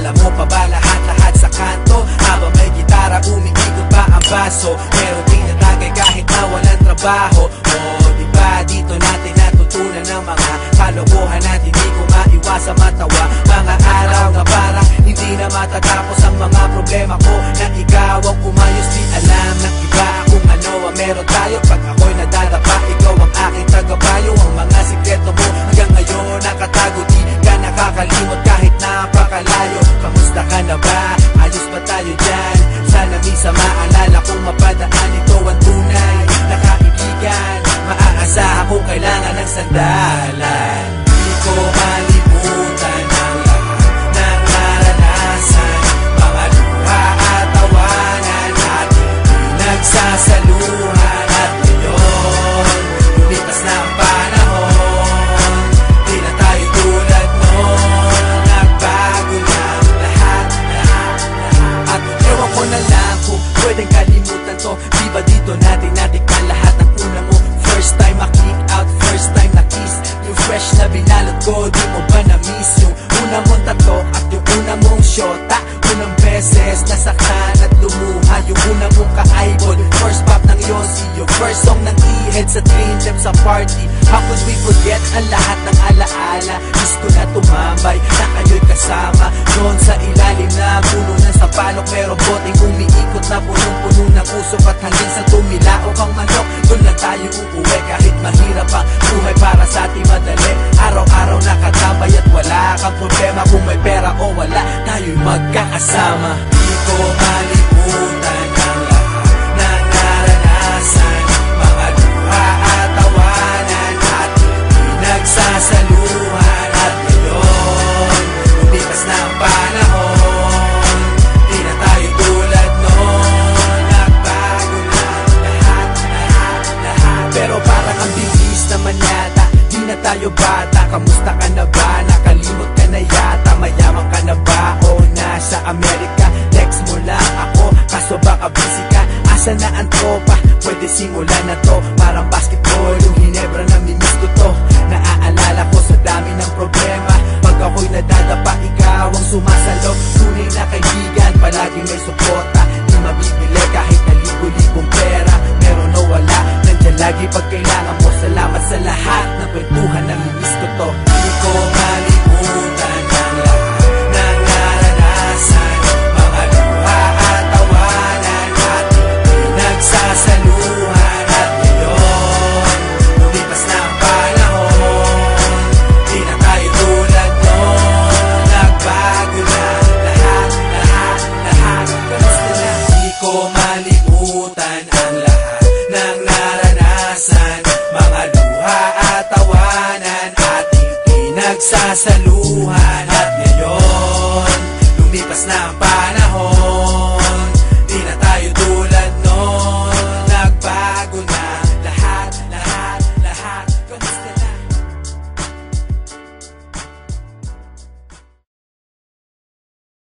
Alam mo pa ba lahat-lahat sa kanto? Habang may gitara, umiikot pa ang baso. Meron din natagay kahit na walang trabaho. Diba dito natin natutunan ng mga kalokohan at hindi ko maiwasa matawa. Mga araw na parang hindi na matatapos ang mga problema ko. Na ikaw ang umayos, di alam ng iba kung ano ang meron tayo. Pag ako'y nadadapa, ikaw ang aking tagapayo. Ang mga sikreto mo hanggang ngayon nakatago, di ka nakakalimot kahit napakalayo. Kamusta ka na ba? Ayos ba tayo dyan? Sana minsan maalala kung mapadaan, ito ang tunay na kaibigan. Maaasahan kung kailangan ng sandalan. Di ko malimutan ang lahat ng naranasan, mga luha at tawanan natin pinagsasaluhan. At ngayon, lumipas na ang panahon, di na tayo tulad noon. Nagbago na ang lahat. At ewan ko na lang kung pwedeng kalimutan to. Di ba dito natin natikman lahat ng una mo? First time ma-click out, first time na-kiss. Yung fresh na binalot ko, di mo ba na-miss? Yung una mong tato at yung una mong shota. Unang beses nasaktan at lumuha. Yung una mong ka-eyeball, first pop ng Yossi. Yung first song ng E-head sa Dream Team sa party. How could we forget ang lahat ng alaala? Miss ko na tumambay na kayo'y kasama doon sa ilalim na puno ng sapalok. Merong boteng umiikot na punong-puno ng usok. At hanggang sa tumilaok ang manok, doon lang tayo uuwi. Kahit mahirap ang buhay, para sa ating madali. Araw-araw nakatambay at wala kang problema. Kung may pera o wala, tayo'y magkakasama. Di ko malimutan ang lahat ng naranasan, mga luha at tawanan natin pinagsasaluhan. At ngayon, lumipas na ang panahon, di na tayo tulad noon. Nagbago na lahat. Pero parang ang bilis naman yata, di na tayo bata. Kamusta ka na ba? Nakalimot ka na yata. Mayaman ka na ba o nasa Amerika? Text mo lang ako, kaso baka busy ka. Asa na ang tropa? Pwede simulan na to. Parang basketball, yung Hinebra na mimiss ko to. Naaalala ko sa dami ng problema. Pag ako'y nadadapa, ikaw ang sumasalo. Tunay na kaibigan, palagi may suporta. Di mabibili kahit na libo-libong pera. Meron o wala, nandyan lagi pag kailangan mo. Salamat sa lahat ng kwentuhan na mimiss ko to. Di ko malimutan ang lahat ng naranasan, mga luha at tawanan natin pinagsasaluhan. At ngayon, lumipas na ang panahon, di na tayo tulad noon. Nagbago na lahat. Kamusta na? Di ko malimutan ang lahat ng naranasan, mga luha at tawanan ating pinagsasaluhan. At ngayon, lumipas na ang